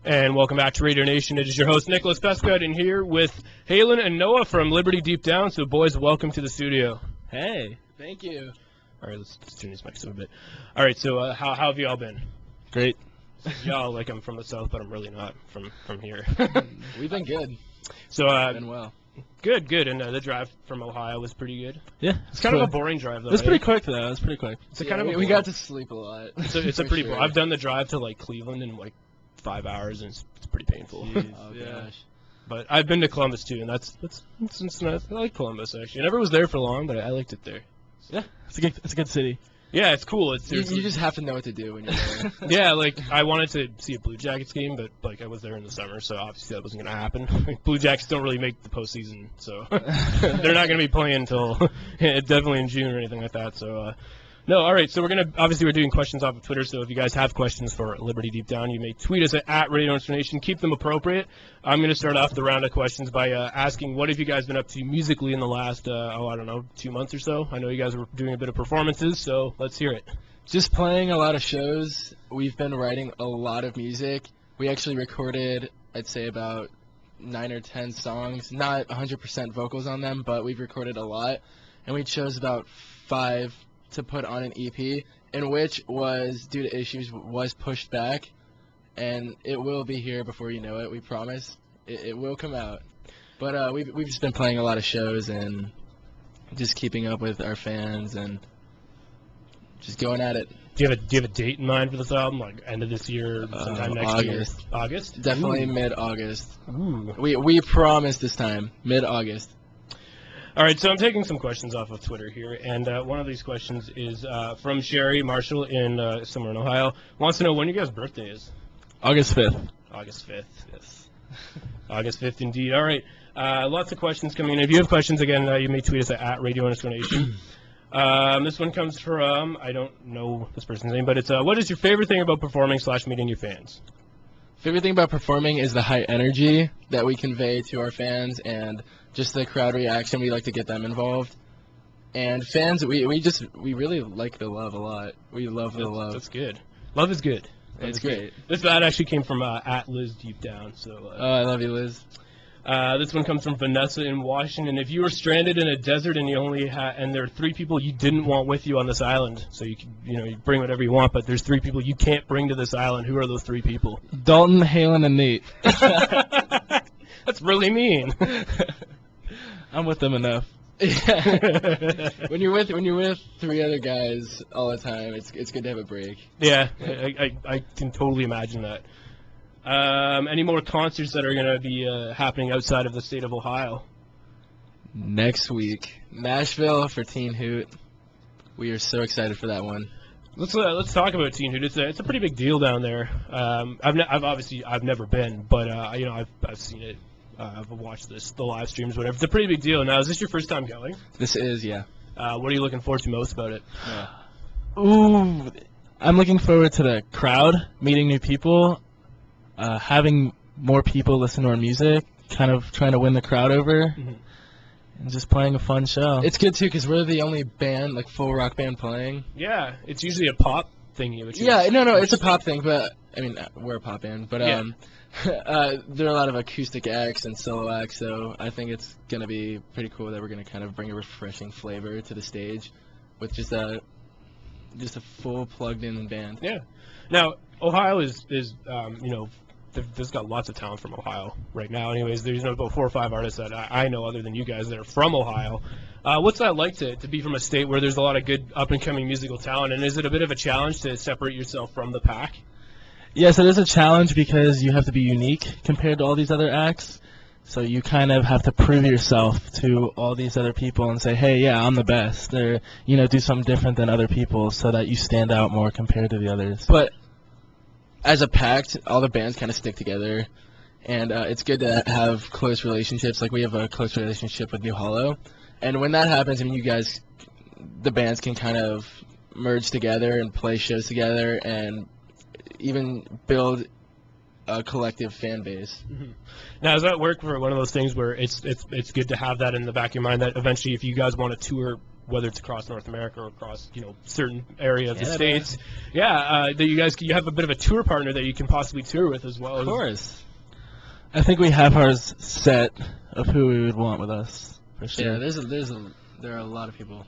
And welcome back to Radio Nation. It is your host, Nicholas Pescud, and here with Halen and Noah from Liberty Deep Down. So, boys, welcome to the studio. Hey. Thank you. All right, let's turn these mics up a bit. All right, so how have you all been? Great. Y'all, like, I'm from the South, but I'm really not from here. We've been good. So, Been well. Good. And the drive from Ohio was pretty good. Yeah. It's kind of a boring drive, though. It was pretty quick, though. It was pretty quick. It's a kind of we got to sleep a lot. It's a pretty. sure. I've done the drive to like Cleveland in like 5 hours, and it's pretty painful. Oh, gosh. But I've been to Columbus too, and that's nice. I like Columbus actually. I never was there for long, but I liked it there. Yeah. It's a good city. Yeah, it's cool. You just have to know what to do when you're there. Yeah, like I wanted to see a Blue Jackets game, but like I was there in the summer, so obviously that wasn't gonna happen. Blue Jackets don't really make the postseason, so they're not gonna be playing until definitely in June or anything like that. So no, all right. So we're doing questions off of Twitter. So if you guys have questions for Liberty Deep Down, you may tweet us at Radio Nation. Keep them appropriate. I'm gonna start off the round of questions by asking, what have you guys been up to musically in the last 2 months or so? I know you guys were doing a bit of performances, so let's hear it. Just playing a lot of shows. We've been writing a lot of music. We actually recorded, I'd say, about 9 or 10 songs. Not 100% vocals on them, but we've recorded a lot. And we chose about 5 to put on an EP, in which was, due to issues, was pushed back. And it will be here before you know it, we promise. It will come out. But we've just been playing a lot of shows and just keeping up with our fans and just going at it. Do you have a date in mind for this album, like end of this year, sometime next August. year? August? Definitely Ooh. mid-August. Ooh. We promise this time, mid-August. All right, so I'm taking some questions off of Twitter here, and one of these questions is from Sherry Marshall in somewhere in Ohio. Wants to know when your guys' birthday is. August 5th. August 5th, yes. August 5th, indeed. All right, lots of questions coming in. If you have questions, again, you may tweet us at Radio Nation. This one comes from, I don't know this person's name, but it's, what is your favorite thing about performing / meeting your fans? Favorite thing about performing is the high energy that we convey to our fans and just the crowd reaction. We like to get them involved. And fans, we really like the love a lot. We love the love. That's good. Love is good. It's great. That actually came from at Liz Deep Down. So. I love you, Liz. This one comes from Vanessa in Washington. If you were stranded in a desert and and there are 3 people you didn't want with you on this island, so you bring whatever you want, but there's 3 people you can't bring to this island. Who are those 3 people? Dalton, Halen, and Nate. That's really mean. I'm with them enough. Yeah. when you're with 3 other guys all the time, it's good to have a break. Yeah, I can totally imagine that. Any more concerts that are going to be happening outside of the state of Ohio? Next week, Nashville for Teen Hoot. We are so excited for that one. Let's talk about Teen Hoot. It's a pretty big deal down there. I've never been, but I've seen it. I've watched the live streams, whatever. It's a pretty big deal. Now, is this your first time going? This is, yeah. What are you looking forward to most about it? Ooh, I'm looking forward to the crowd, meeting new people, having more people listen to our music, kind of trying to win the crowd over, and just playing a fun show. It's good, too, because we're the only band, like full rock band playing. Yeah, it's usually a pop thingy. It's a pop thing, but, I mean, we're a pop band, but, yeah. there are a lot of acoustic acts and solo acts, so I think it's going to be pretty cool that we're going to kind of bring a refreshing flavor to the stage with just a full plugged-in band. Yeah. Now, Ohio is there's got lots of talent from Ohio right now. Anyways, there's about 4 or 5 artists that I know other than you guys that are from Ohio. What's that like to be from a state where there's a lot of good up-and-coming musical talent, and is it a bit of a challenge to separate yourself from the pack? Yes, it is a challenge because you have to be unique compared to all these other acts. So you kind of have to prove yourself to all these other people and say, hey, yeah, I'm the best. Or, do something different than other people so that you stand out more compared to the others. But as a pact, all the bands kind of stick together. And it's good to have close relationships. Like we have a close relationship with New Hollow. And when that happens, I mean, the bands can kind of merge together and play shows together and even build a collective fan base. Mm-hmm. Now, does that work for one of those things where it's good to have that in the back of your mind that eventually if you guys want to tour whether it's across North America or across certain area of the Canada. states. Yeah, that you have a bit of a tour partner that you can possibly tour with as well. Of course. I think we have ours set of who we would want with us for sure. Yeah, there are a lot of people.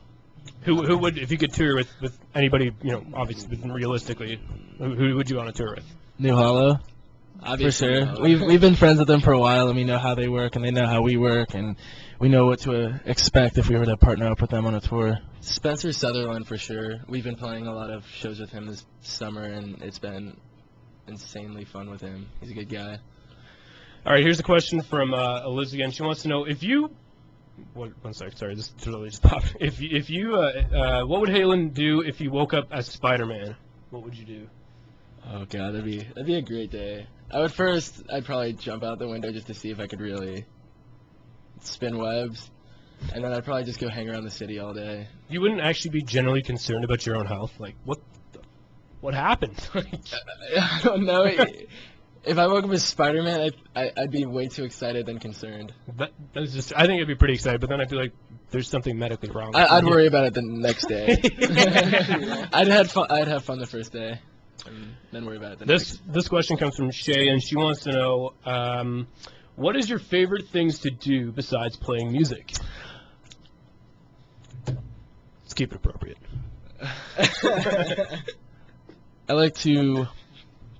Who would, if you could tour with anybody, obviously realistically, who would you want to tour with? New Hollow. Obviously, For sure. We've been friends with them for a while, and we know how they work, and they know how we work, and we know what to expect if we were to partner up with them on a tour. Spencer Sutherland for sure. We've been playing a lot of shows with him this summer, and it's been insanely fun with him. He's a good guy. All right, here's a question from Liz again. She wants to know if you. One sec, sorry, this totally just popped. If you, what would Halen do if you woke up as Spider-Man? What would you do? Oh god, that'd be a great day. I'd probably jump out the window just to see if I could really spin webs, and then I'd probably just go hang around the city all day. You wouldn't actually be generally concerned about your own health, like what happened? I don't know. If I woke up as Spider-Man, I'd be way too excited than concerned. That's just. I think I'd be pretty excited, but then I feel like there's something medically wrong. I'd worry about it the next day. I'd have fun the first day, and then worry about it the next. This question comes from Shay, and she wants to know, what is your favorite things to do besides playing music? Let's keep it appropriate. I like to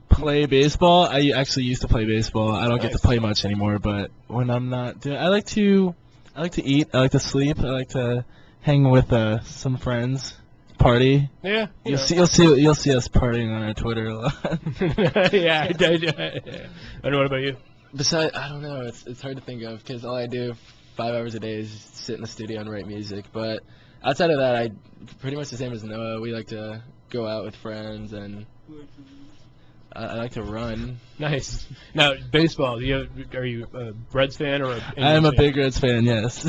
play baseball. I actually used to play baseball. I don't get to play much anymore, but when I'm not doing, I like to eat. I like to sleep. I like to hang with some friends, party. Yeah, You'll see us partying on our Twitter a lot. yeah. I don't know. What about you? Besides, I don't know. It's hard to think of because all I do 5 hours a day is sit in the studio and write music. But outside of that, I pretty much the same as Noah. We like to go out with friends and. I like to run. Nice. Now, baseball. Are you a Reds fan or? I am a big Reds fan. Yes.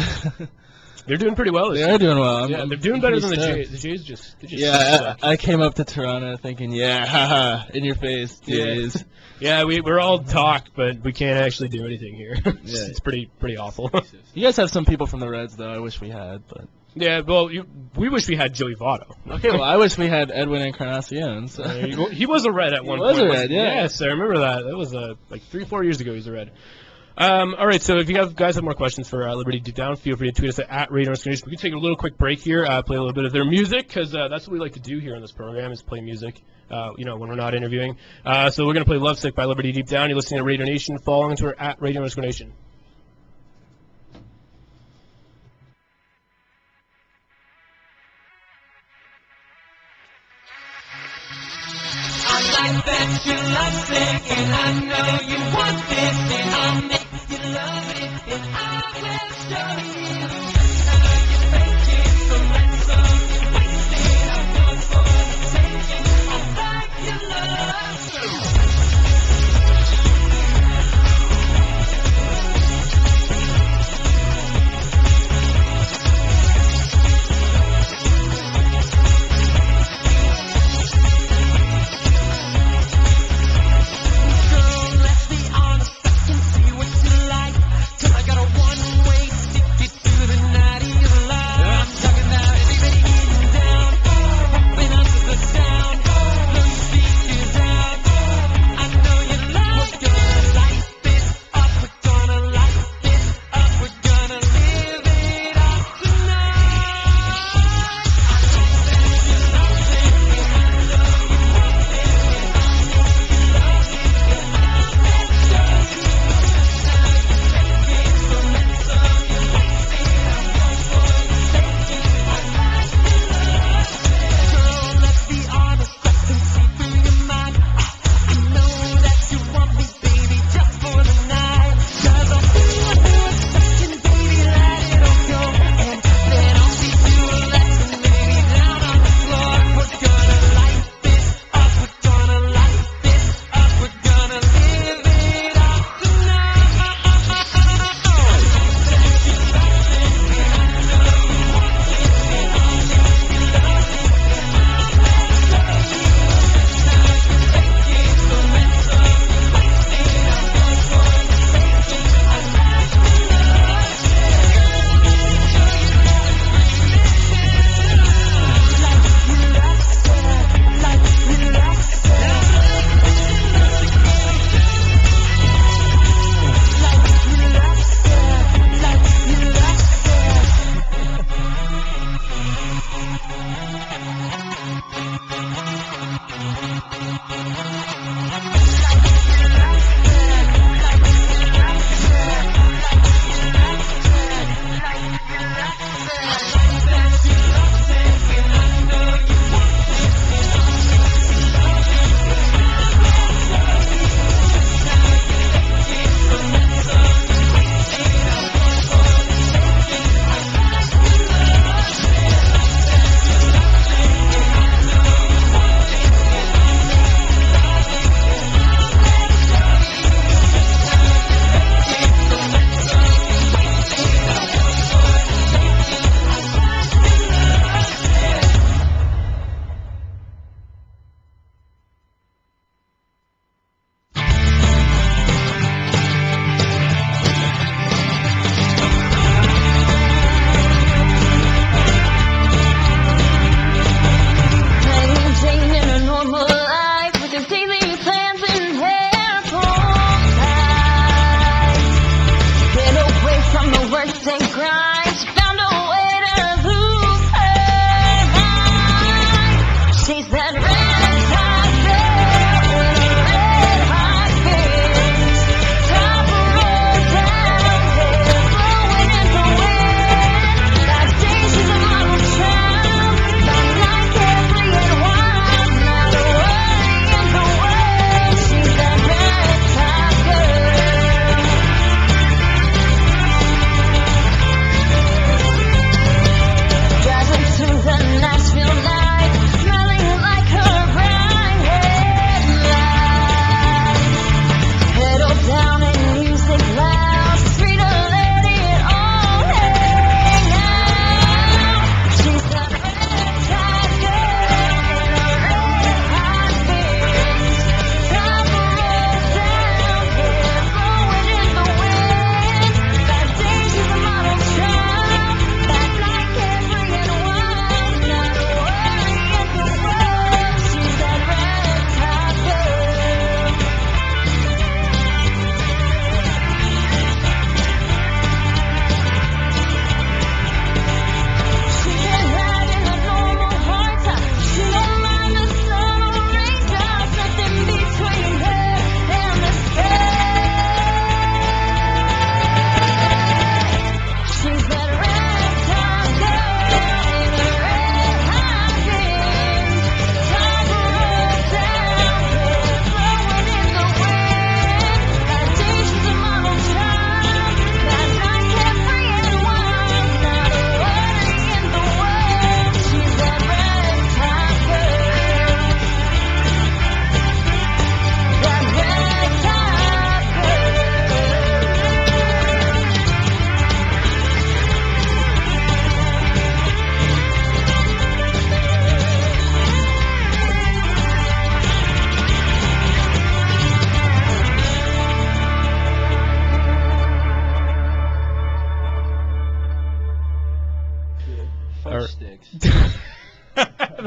They're doing pretty well. They are doing well. Yeah, they're doing better than the Jays. The Jays just. Yeah, I came up to Toronto thinking, yeah, haha, in your face, Jays. Yeah, we're all talk, but we can't actually do anything here. It's pretty awful. You guys have some people from the Reds, though. I wish we had, but. Yeah, well, we wish we had Joey Votto. Okay, well, I wish we had Edwin Encarnacion. So. He was a Red at one point. He was a Red, yeah. Yes, I remember that. That was like 3-4 years ago he was a Red. All right, so if you guys have more questions for Liberty Deep Down, feel free to tweet us at Radio Nation. We can take a little quick break here, play a little bit of their music, because that's what we like to do here on this program is play music, when we're not interviewing. So we're going to play Lovesick by Liberty Deep Down. You're listening to Radio Nation. Follow on Twitter at Radio Nation. I like that you love sick, and I know you want this, and I'll make you love it, and I will show you. You're faking, so let's you're wasting. I'm going for the taking. I like your love. I got a one-way ticket to the night.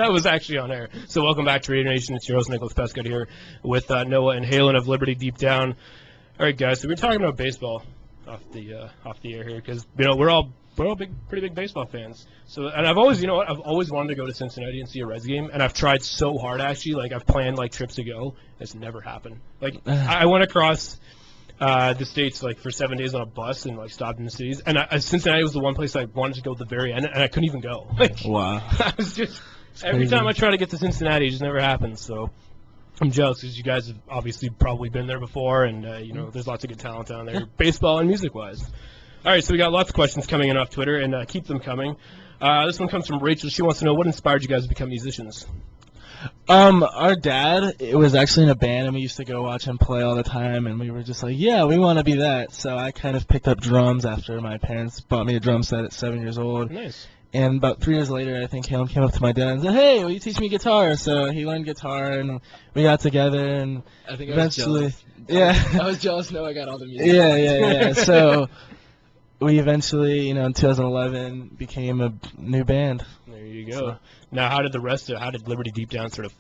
that was actually on air. So welcome back to Radio Nation. It's your host, Nicholas Pescott, here with Noah and Halen of Liberty Deep Down. All right, guys, so we're talking about baseball off the air here because, we're all pretty big baseball fans. So, and I've always, I've always wanted to go to Cincinnati and see a Reds game, and I've tried so hard, actually. Like, I've planned, trips to go. It's never happened. Like, I went across the states for 7 days on a bus and stopped in the cities, and Cincinnati was the one place I wanted to go at the very end, and I couldn't even go. Wow. I was just every time I try to get to Cincinnati, it just never happens. So I'm jealous because you guys have obviously probably been there before, and there's lots of good talent down there, baseball and music wise. All right, so we got lots of questions coming in off Twitter, and keep them coming. This one comes from Rachel. She wants to know what inspired you guys to become musicians. Our dad was actually in a band, and we used to go watch him play all the time, and we were just like, yeah, we want to be that. So I kind of picked up drums after my parents bought me a drum set at 7 years old. Nice. And about 3 years later, I think Halen came up to my dad and said, hey, will you teach me guitar? So he learned guitar, and we got together, and I think eventually... I was jealous. Yeah. I was jealous. No, I got all the music. Yeah. So we eventually, in 2011, became a new band. There you go. Now, how did Liberty Deep Down sort of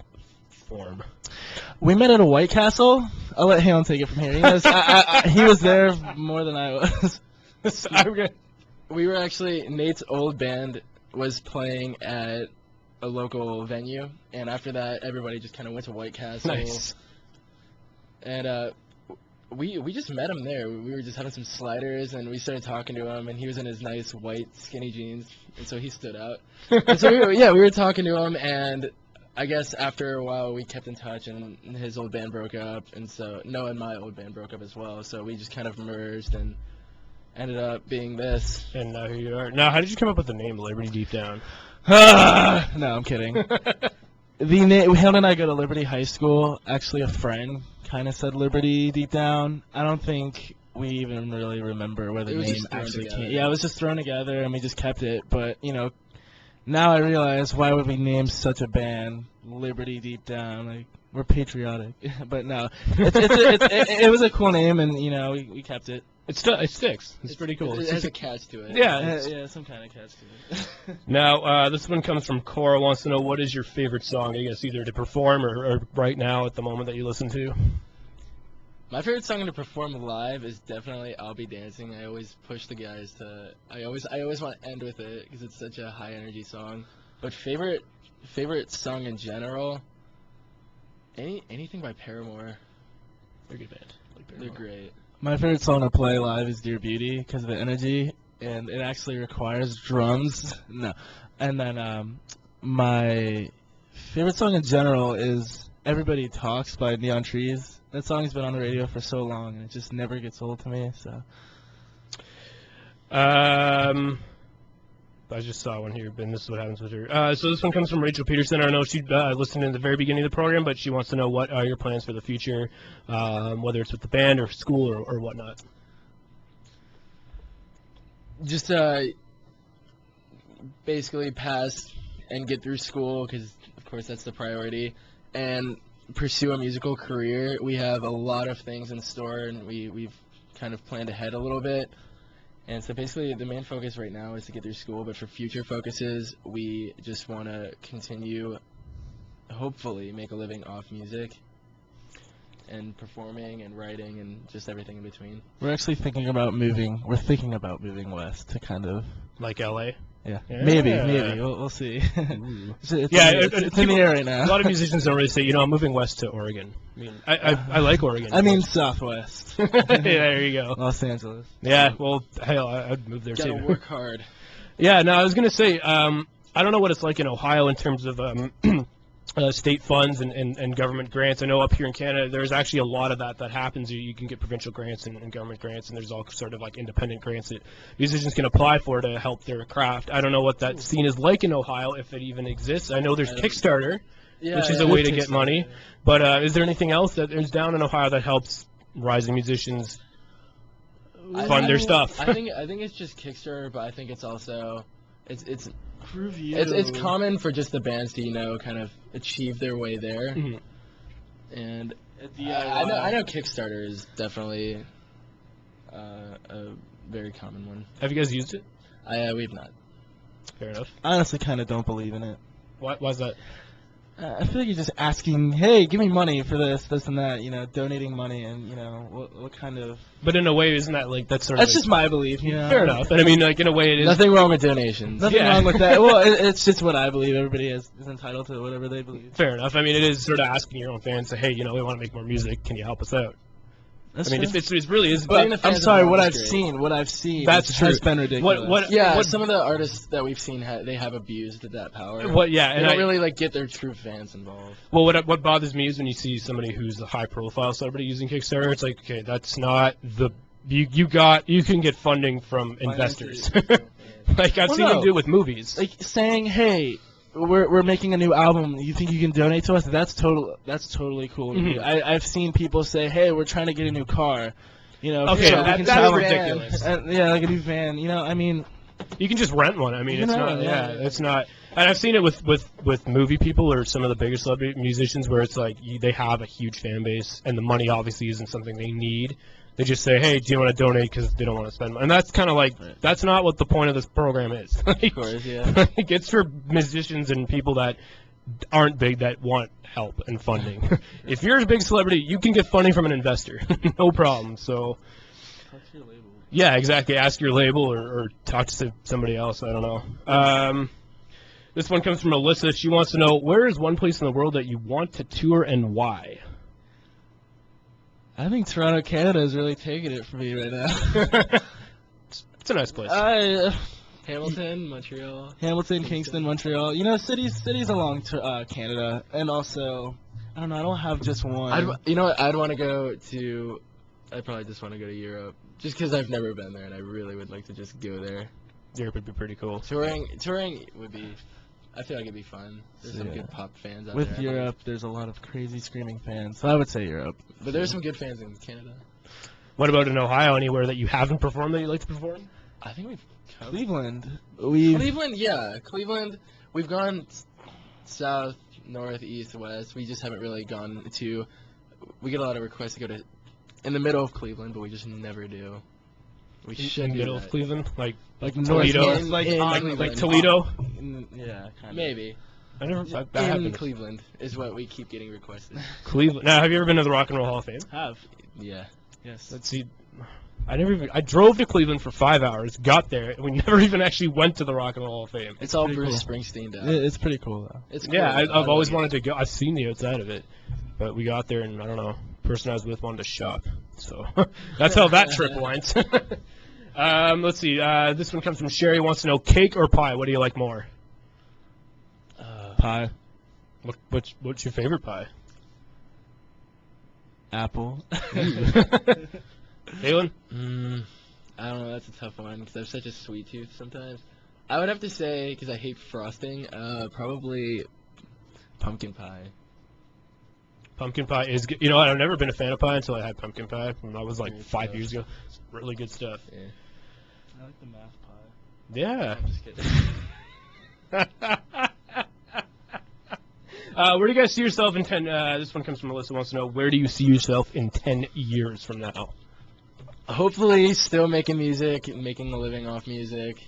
form? We met at a White Castle. I'll let Halen take it from here. He was there more than I was. We were actually, Nate's old band was playing at a local venue, and after that, everybody just kind of went to White Castle. Nice. And we just met him there. We were just having some sliders, and we started talking to him, and he was in his nice white skinny jeans, and so he stood out. And so we were talking to him, and I guess after a while we kept in touch, and his old band broke up, and so Noah and my old band broke up as well, so we just kind of merged and ended up being this. And now here you are. Now, how did you come up with the name Liberty Deep Down? No, I'm kidding. Halen and I go to Liberty High School. Actually, a friend kind of said Liberty Deep Down. I don't think we even really remember where the name actually came. Yeah, it was just thrown together, and we just kept it. But, now I realize why would we name such a band Liberty Deep Down? We're patriotic. But no, it was a cool name, and, we kept it. It sticks. It's pretty cool. It has a catch to it. Yeah, some kind of catch to it. Now, this one comes from Cora. Wants to know, what is your favorite song, I guess, either to perform or right now at the moment that you listen to? My favorite song to perform live is definitely "I'll Be Dancing." I always push the guys to. I always want to end with it because it's such a high energy song. But favorite song in general, anything by Paramore. They're a good band. They're great. My favorite song to play live is Dear Beauty because of the energy, and it actually requires drums. No. And then my favorite song in general is Everybody Talks by Neon Trees. That song's been on the radio for so long, and it just never gets old to me. So. I just saw one here, Ben. This is what happens with her. So this one comes from Rachel Peterson. I don't know if she listened in the very beginning of the program, but she wants to know what are your plans for the future, whether it's with the band or school or whatnot. Just basically pass and get through school because, of course, that's the priority, and pursue a musical career. We have a lot of things in store, and we've kind of planned ahead a little bit. And so basically the main focus right now is to get through school, but for future focuses, we just want to continue, hopefully, make a living off music and performing and writing and just everything in between. We're actually thinking about moving. We're thinking about moving west to kind of... Like L.A.? Yeah. Maybe. We'll see. It's in the air right now. A lot of musicians don't really say, I'm moving west to Oregon. I mean, I like Oregon. I mean southwest. Yeah, there you go. Los Angeles. Yeah, well, hell, I'd move there too. Gotta work hard. Yeah, no, I was going to say, I don't know what it's like in Ohio in terms of state funds and government grants. I know up here in Canada, there's actually a lot of that happens. You can get provincial grants and government grants, and there's all sort of independent grants that musicians can apply for to help their craft. I don't know what that scene is like in Ohio, if it even exists. I know there's Kickstarter, which is a way to get money. But is there anything else that is down in Ohio that helps rising musicians fund their stuff? I think it's just Kickstarter, but I think it's also it's Review. It's common for just the bands to kind of achieve their way there, and I know Kickstarter is definitely a very common one. Have you guys used it? We've not. Fair enough. I honestly kind of don't believe in it. Why's that? I feel like you're just asking, hey, give me money for this, and that, donating money, and, what kind of... But in a way, isn't that like that's sort That's of just my belief, fair enough? And I mean, like in a way, it is. Nothing wrong with donations. Nothing Yeah. wrong with that. Well, it's just what I believe. Everybody is entitled to whatever they believe. Fair enough. I mean, it is sort of asking your own fans, say, hey, we want to make more music. Can you help us out? That's I mean, true. it's really is. But- I'm fans sorry, of what mine I've is great. seen, That's has true. been ridiculous. Yeah, what- some of the artists that we've seen, they have abused that power. Yeah, They and don't really like get their true fans involved. Well, what bothers me is when you see somebody who's a high-profile celebrity using Kickstarter. It's like, okay, that's not the you can get funding from investors. Like I've Well, seen them no. do it with movies. Like saying, hey, we're making a new album. You think you can donate to us? That's totally cool. to me. Mhm. I've seen people say, hey, we're trying to get a new car. Okay, so we that- can that's travel- ridiculous. And, yeah, like a new van. I mean, You can just rent one. I mean, You it's can not. rent one, Yeah, yeah. it's not. And I've seen it with movie people or some of the bigger celebrity musicians where it's like they have a huge fan base and the money obviously isn't something they need. They just say, hey, do you want to donate because they don't want to spend money. And that's kind of like Right. that's not what the point of this program is. Of course, yeah. Like, it's for musicians and people that aren't big that want help and funding. If you're a big celebrity, you can get funding from an investor, no problem. So, yeah, exactly. Ask your label or talk to somebody else. I don't know. This one comes from Alyssa. She wants to know, where is one place in the world that you want to tour and why? I think Toronto, Canada is really taking it for me right now. It's a nice place. Hamilton, Montreal. Hamilton, Kingston, Montreal. Cities along to Canada, and also, I don't know. I don't have just one. I'd want to go to. I probably just want to go to Europe, just because I've never been there, and I really would like to just go there. Europe would be pretty cool. Touring would be. I feel like it'd be fun. There's some Yeah. good pop fans out With there. Europe, there's a lot of crazy screaming fans, so I would say Europe. But there's some good fans in Canada. What about in Ohio? Anywhere that you haven't performed that you'd like to perform? I think we've covered Cleveland. Cleveland, yeah. Cleveland, we've gone south, north, east, west. We just haven't really gone to. We get a lot of requests to go to in the middle of Cleveland, but we just never do. We should In the do middle that. of Cleveland, like Toledo. Toledo, like, in on- Cleveland. like Toledo. Yeah, kind of. Maybe. I never. That In happened. Cleveland is what we keep getting requested. Cleveland. Now, have you ever been to the Rock and Roll Hall of Fame? Have. Yeah. Yes. Let's see. I drove to Cleveland for 5 hours, got there, and we never even actually went to the Rock and Roll Hall of Fame. It's all pretty Bruce cool. Springsteen down. It's pretty cool though. It's Yeah, cool. I've always like wanted to go. I've seen the outside of it, but we got there, and I don't know. The person I was with wanted to shop, so that's how that trip went. Let's see. This one comes from Sherry. Wants to know, cake or pie? What do you like more? Pie. What's your favorite pie? Apple. Galen? I don't know. That's a tough one because I have such a sweet tooth sometimes. I would have to say, because I hate frosting, probably pumpkin pie. Pumpkin pie is good. You know what? I've never been a fan of pie until I had pumpkin pie when I was like Good 5 stuff. years ago. It's really good stuff. Yeah. I like the math pie. Yeah. I'm just kidding. Where do you guys see yourself in 10? This one comes from Melissa. Wants to know, where do you see yourself in 10 years from now? Hopefully, still making music, making a living off music.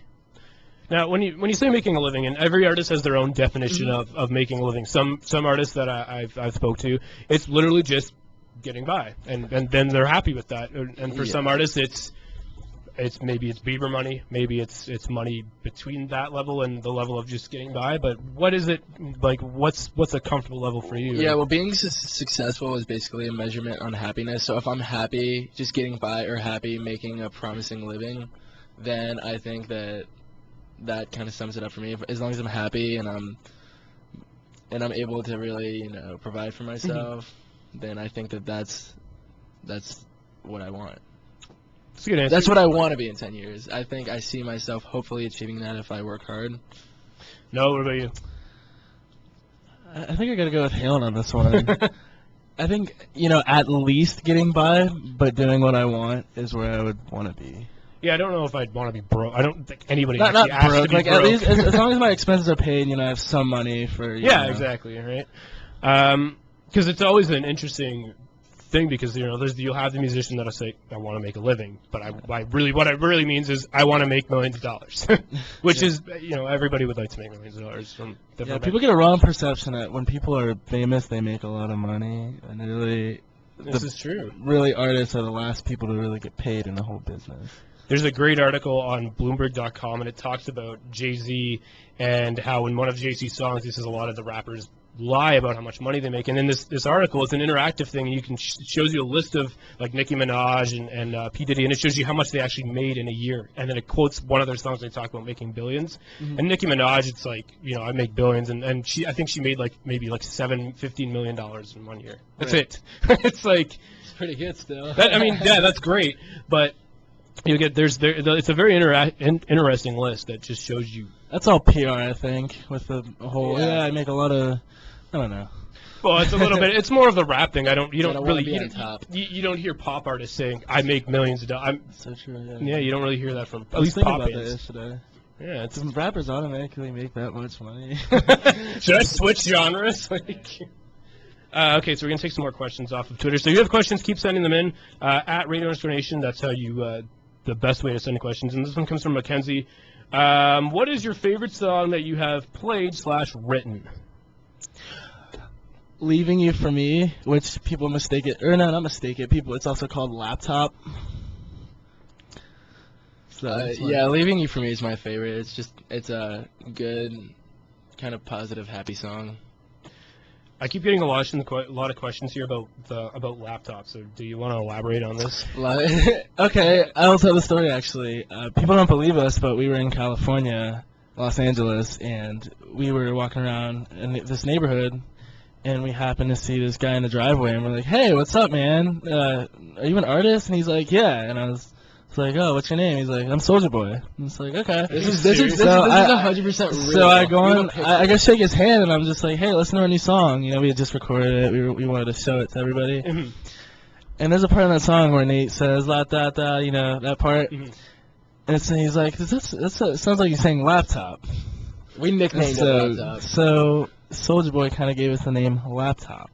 Now, when you say making a living, and every artist has their own definition of making a living. Some artists that I've spoke to, it's literally just getting by, and then they're happy with that. And for Yeah. some artists, it's maybe it's Bieber money, maybe it's money between that level and the level of just getting by. But what is it like? What's a comfortable level for you? Yeah, well, being successful is basically a measurement on happiness. So if I'm happy just getting by or happy making a promising living, then I think that kind of sums it up for me. As long as I'm happy and I'm able to really, provide for myself, then I think that's what I want. That's a good answer. That's what I want to be in 10 years. I think I see myself hopefully achieving that if I work hard. No, what about you? I think I gotta go with Halen on this one. I think, at least getting by, but doing what I want is where I would want to be. Yeah, I don't know if I'd want to be broke. I don't think anybody Not actually asks to broke, be like broke. at least as long as my expenses are paid, I have some money for. Yeah, exactly, right? Because it's always an interesting thing because you'll have the musician that'll say I want to make a living, but what it really means is I want to make millions of dollars, which is everybody would like to make millions of dollars from different. Yeah, people get a wrong perception that when people are famous, they make a lot of money, and This is true. Really, artists are the last people to really get paid in the whole business. There's a great article on Bloomberg.com, and it talks about Jay-Z and how in one of Jay-Z's songs, he says a lot of the rappers lie about how much money they make. And then this article is an interactive thing, and you can it shows you a list of like Nicki Minaj and P. Diddy, and it shows you how much they actually made in a year. And then it quotes one of their songs where they talk about making billions. Mm-hmm. And Nicki Minaj, it's like, I make billions, and I think she made maybe $15 million in 1 year. That's it. It's like, It's pretty good still. yeah, that's great, but you get it's a very interesting list that just shows you. That's all PR, I think, with the whole. Yeah. Yeah, I make a lot of. I don't know. Well, it's a little bit. It's more of the rap thing. You I don't don't really. wanna be You on don't, top. you don't hear pop artists saying I make millions of dollars. So true. Yeah. Yeah, you don't really hear that from I at was least thinking pop about bands. that yesterday. Yeah, it's. Some rappers automatically make that much money. Should I switch genres? Okay, so we're gonna take some more questions off of Twitter. So if you have questions, keep sending them in at Radio Nation. That's how you. The best way to send questions. And this one comes from Mackenzie. What is your favorite song that you have played/written? Leaving You For Me, which people mistake it, or no, not mistake it. It's also called Laptop. So that's my- Yeah, Leaving You For Me is my favorite. It's a good, kind of positive, happy song. I keep getting a lot of questions here about laptops. So do you want to elaborate on this? Okay, I'll tell the story actually. People don't believe us, but we were in California, Los Angeles, and we were walking around in this neighborhood, and we happened to see this guy in the driveway, and we're like, "Hey, what's up, man? Are you an artist?" And he's like, "Yeah." And I was like, "Oh, what's your name?" He's like, "I'm Soulja Boy." And it's like, "Okay." This is So 100% real. So I go We have a on, picture. I go shake his hand, and I'm just like, "Hey, listen to our new song." We had just recorded it. We wanted to show it to everybody. Mhm. And there's a part in that song where Nate says, "La da da," that part. Mhm. And he's like, it sounds like he's saying laptop. We nicknamed it Laptop. So Soulja Boy kind of gave us the name Laptop.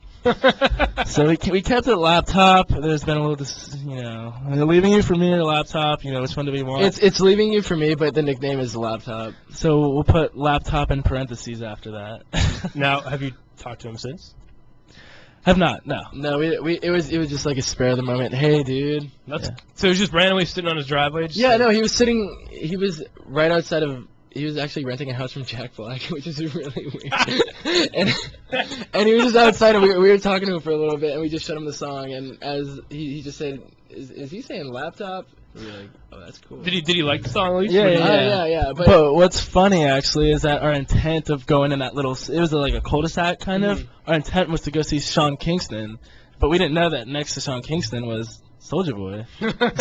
So we kept it Laptop. There's been a little, Leaving You For Me or Laptop, which one do we want? It's Leaving You For Me, but the nickname is Laptop. So we'll put Laptop in parentheses after that. Now, have you talked to him since? Have not, no. No, it was just like a spare of the moment. Hey, dude. That's Yeah. so he was just randomly sitting on his driveway. Just Yeah, like- no, he was right outside of. He was actually renting a house from Jack Black, which is really weird. and he was just outside, and we were talking to him for a little bit, and we just showed him the song, and as he just said, "Is he saying laptop?" We were like, "Oh, that's cool." Did he like the song at least? Yeah, Or did he- Yeah. But what's funny actually is that our intent of going in that it was like a cul-de-sac kind of. Our intent was to go see Sean Kingston, but we didn't know that next to Sean Kingston was Soulja Boy.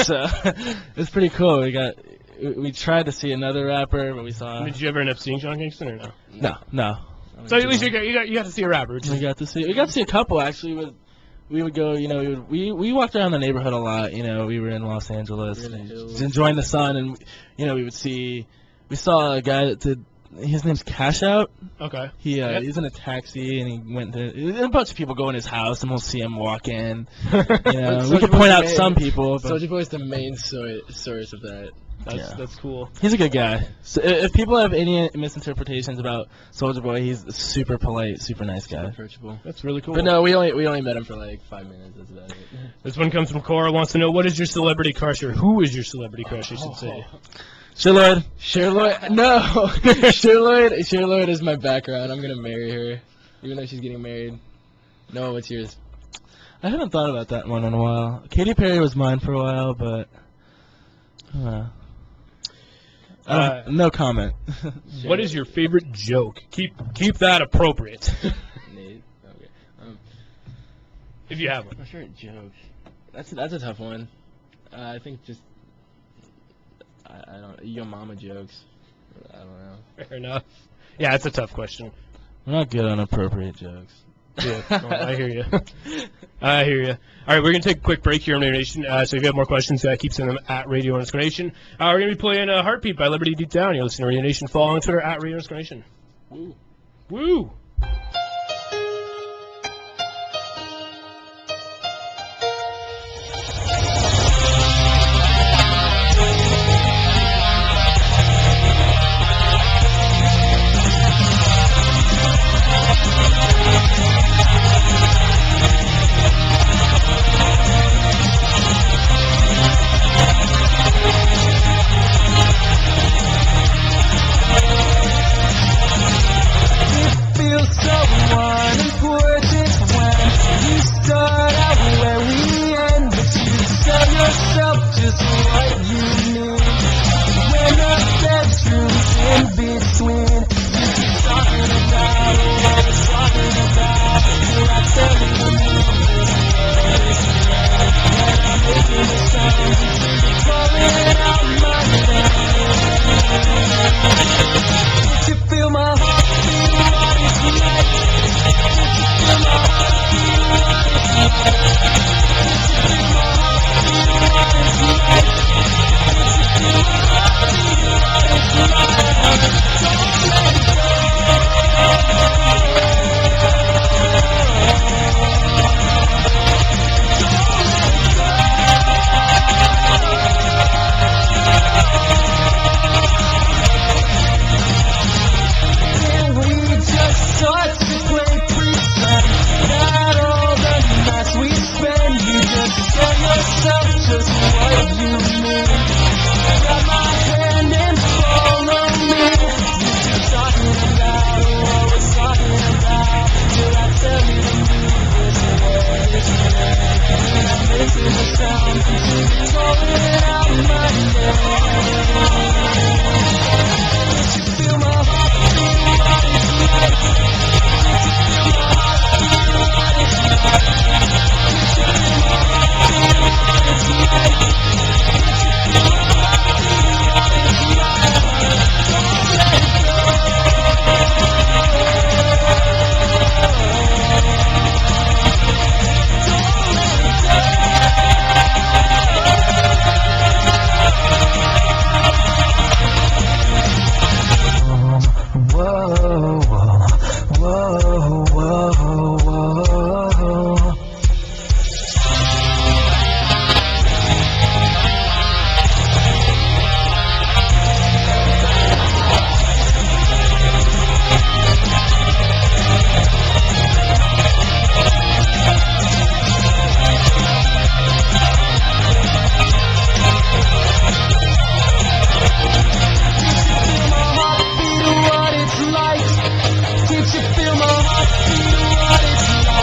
So it's pretty cool. We tried to see another rapper, but we saw Did you ever end up seeing Sean Kingston or no? no. So at least you got to see a rapper. Which We is, got to see a couple actually. We would go, we walked around the neighborhood a lot. We were in Los Angeles, We were in the and hills. just enjoying the sun, and we saw a guy that did. His name's Cash Out. okay. He's in a taxi, and he went to a bunch of people go in his house, and we'll see him walk in. We Soulja could Boy's point out the some main- people, but Soulja Boy is the main source of that. That's cool. he's a good guy. So if people have any misinterpretations about Soulja Boy, he's a super polite, super nice guy. Approachable. That's really cool. But no, we only met him for like 5 minutes. That's about it. This one comes from Cora. Wants to know what is your celebrity crush, or who is your celebrity crush? I should say. Sure, Lord. Cher Lloyd, no. Cher Lloyd is my background. I'm gonna marry her, even though she's getting married. Noah, what's yours? I haven't thought about that one in a while. Katy Perry was mine for a while, but no comment. What is your favorite joke? Keep that appropriate. Nate. Okay. If you have one. My favorite joke. That's a tough one. I think just I don't your mama jokes. I don't know. Fair enough. Yeah, it's a tough question. We're not good on appropriate jokes. Yeah, well, I hear you. I hear you. All right, we're going to take a quick break here on Radio Nation. So if you have more questions, keep sending them at Radio Nation. We're going to be playing Heartbeat by Liberty Deep Down. You're listening to Radio Nation. Follow on Twitter at Radio Nation. Woo. Woo! you me. Grab my hand and follow me. You're talking about what we're talking about. Till I tell you to move this way, this way. And I'm making the sound, calling out my name. Can't you feel my heart beating what it's like? Feel my heart beating what it's like. Can't you feel my heart beating what it's like? Can't you feel my heart beating what it's like? Don't let it go. Whoa, whoa, whoa, whoa, whoa. Can't you feel my heart beating what it's like?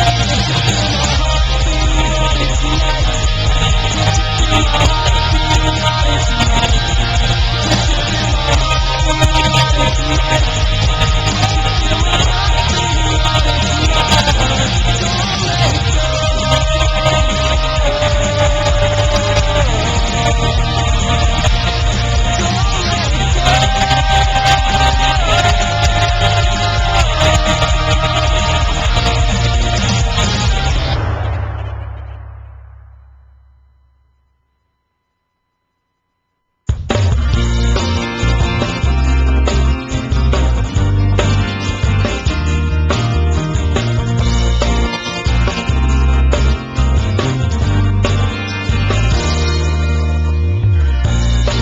Can't you feel my heart beating what it's like? Can't you feel my heart beating what it's like? Can't you feel my heart beating what it's like? Can't you feel my heart beating what it's like? Don't let it go.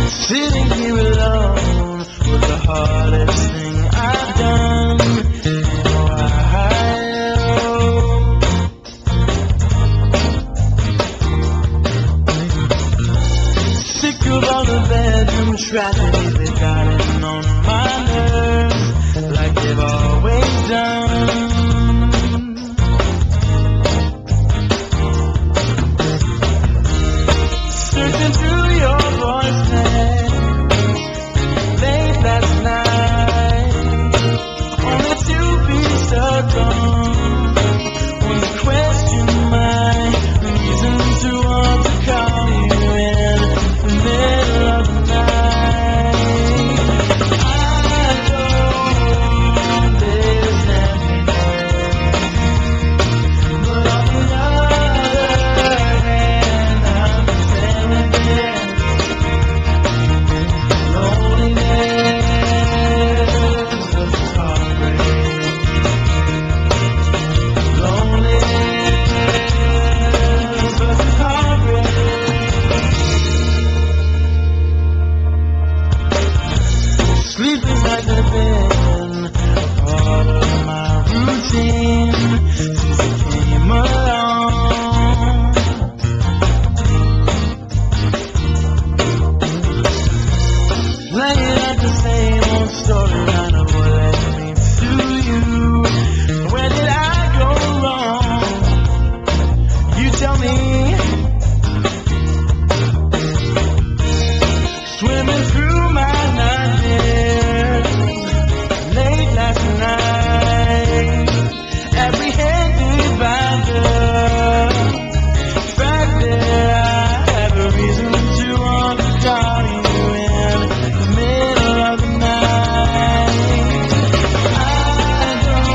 Sitting here alone was the hardest thing I've done in a while. Sick of all the bedroom tragedies that got in on my nerves, like they've always done. Searching through your voicemail late last night, only to be stuck on one question, my reason to want to call you in the middle of the night. I don't want this anymore, but on the other hand, I'm saying it. Loneliness versus heartbreak. Loneliness versus heartbreak. Sleeping hasn't been a part of my routine since you came along. Playing at the same old storyline of what led me to you. Where did I go wrong? You tell me. Swimming through my nightmares late last night, apprehended by the fact that I have a reason to want to call you in the middle of the night. I don't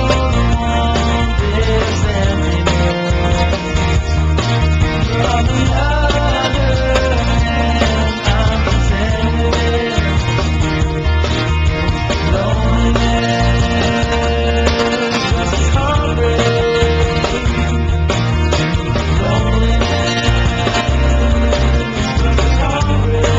want this anymore, but on the other hand, I'm pretending. Loneliness versus heartbreak. Loneliness versus heartbreak.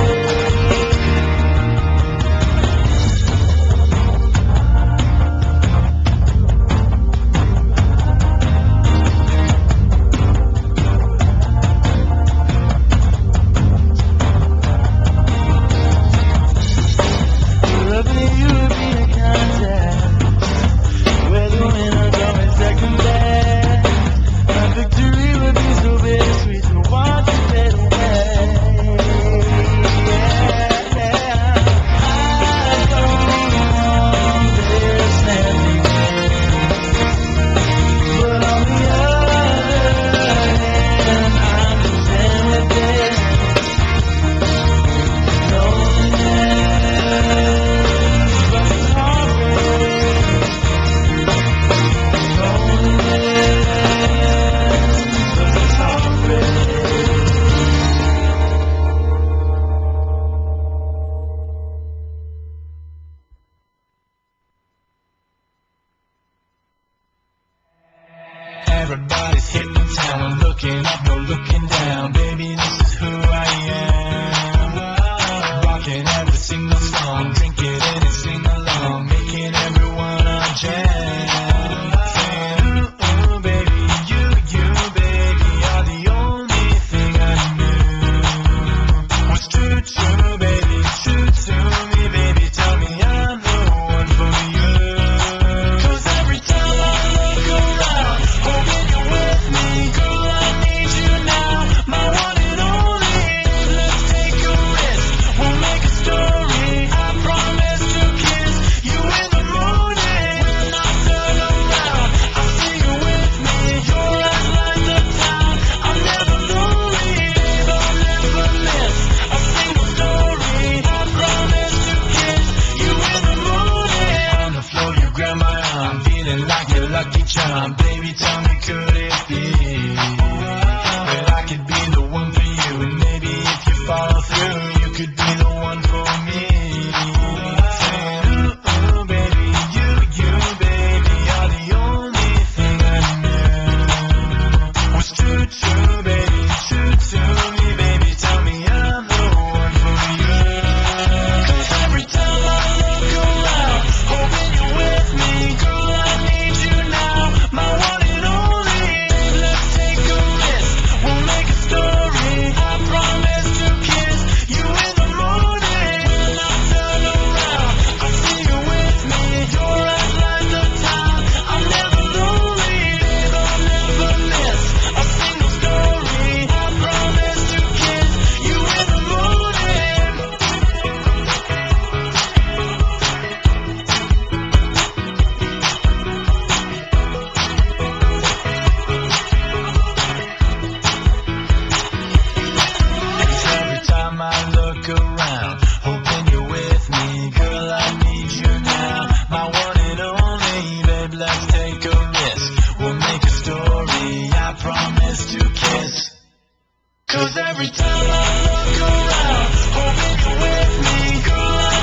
'Cause every time I look around, hoping you're with me, girl, I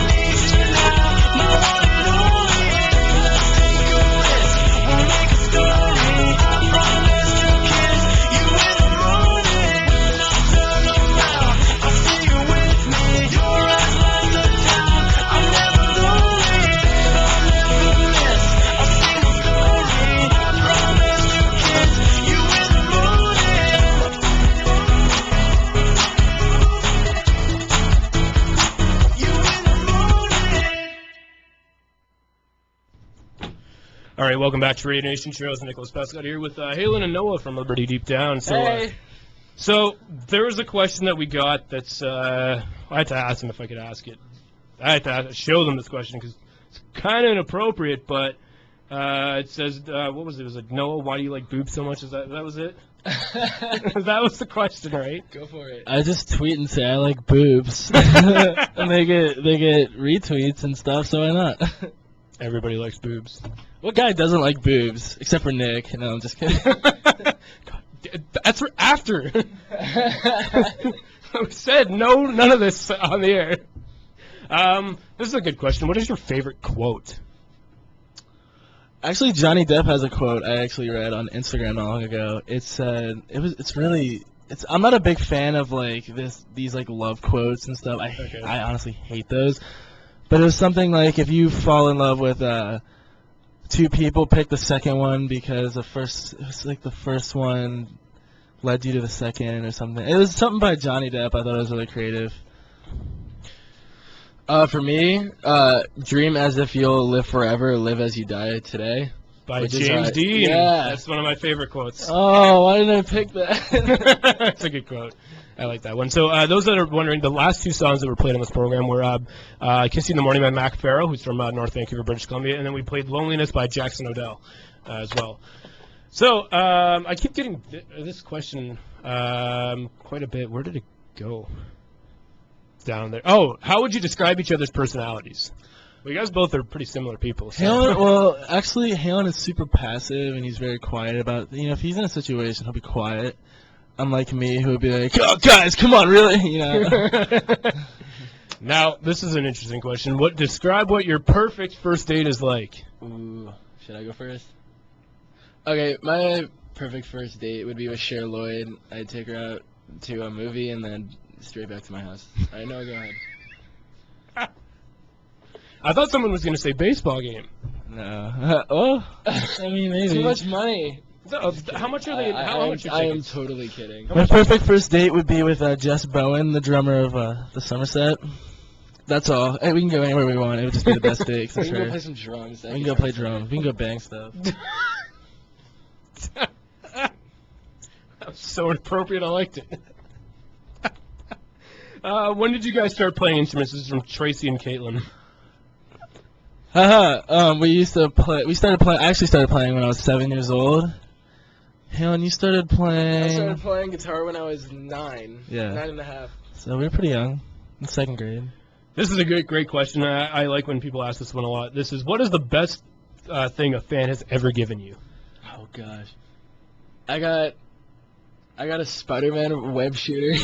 need you now. My one and only, let's take a risk. We'll make a story. I promise to kiss you in the morning. When I turn around, I see you with me. Your eyes light the town. I'm never lonely, I'll never miss a single story. I promise to kiss you in the morning. You in the morning. All right, welcome back to Radio Nation. Cheerios and Nicholas Prescott here with Halen and Noah from Liberty Deep Down. So, Hey. so there was a question that we got that's I had to ask them if I could ask it. I had to show them this question because it's kind of inappropriate, but it says, what was it? It was like, Noah, why do you like boobs so much? That was it? That was the question, right? Go for it. I just tweet and say I like boobs, and they get retweets and stuff. So why not? Everybody likes boobs. What guy doesn't like boobs? Except for Nick. No, I'm just kidding. That's after. We said none of this on the air. This is a good question. What is your favorite quote? Actually, Johnny Depp has a quote I actually read on Instagram not long ago. I'm not a big fan of like these like love quotes and stuff. Okay. I honestly hate those. But it was something like if you fall in love with two people, pick the second one because the first one led you to the second or something. It was something by Johnny Depp. I thought it was really creative. For me, dream as if you'll live forever, live as you die today. By Which is, James Dean. yeah. That's one of my favorite quotes. Oh, why didn't I pick that? That's a good quote. I like that one. So those that are wondering, the last two songs that were played on this program were Kiss You in the Morning by Mac Farrell, who's from North Vancouver, British Columbia, and then we played Loneliness by Jackson Odell as well. So I keep getting this question quite a bit. Where did it go? Down there. Oh, how would you describe each other's personalities? Well, you guys both are pretty similar people. So. Halen is super passive and he's very quiet about. If he's in a situation, he'll be quiet. Unlike me, who would be like, "Oh, guys, come on, really?" Now, this is an interesting question. Describe what your perfect first date is like? Ooh, should I go first? Okay, my perfect first date would be with Cher Lloyd. I'd take her out to a movie and then straight back to my house. I know, go ahead. I thought someone was going to say baseball game. No. I mean, maybe. Too much money. How much are they? How much are I am tickets? totally kidding. My perfect first date would be with Jess Bowen, the drummer of the Somerset. That's all. Hey, we can go anywhere we want. It would just be the best date, 'cause We I'm can go sure. play some drums. We can go play drums. We can go bang stuff. That was so inappropriate. I liked it. When did you guys start playing instruments? This is from Tracy and Caitlin. We used to play. I actually started playing when I was 7 years old. Helen, you started playing. I started playing guitar when I was 9. Yeah. 9 and a half. So we were pretty young, in second grade. This is a great question. I like when people ask this one a lot. This is, what is the best thing a fan has ever given you? Oh gosh. I got a Spider-Man web shooter.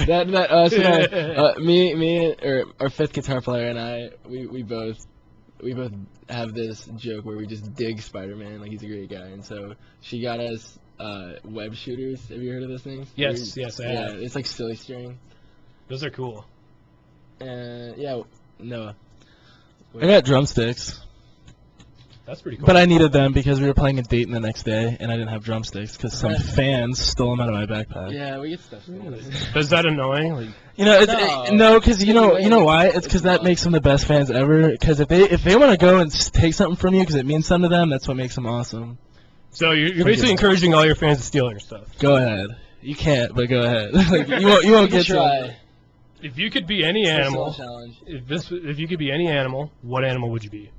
Our fifth guitar player and I, we both have this joke where we just dig Spider-Man, like he's a great guy, and so she got us web shooters. Have you heard of those things? Yes, I Yeah, have. it's like silly string. Those are cool. Yeah, Noah. I got drumsticks, That's pretty cool. but I needed them because we were playing a date the next day, and I didn't have drumsticks because some fans stole them out of my backpack. Yeah, we get stuff. Is that annoying? Like, No, because you know why? It's because that makes them the best fans ever. Because if they want to go and take something from you because it means something to them, that's what makes them awesome. so you're basically encouraging all your fans to steal your stuff. Go ahead. You can't, but go ahead. Like, you won't get try. If you could be any animal, Challenge. if you could be any animal, what animal would you be?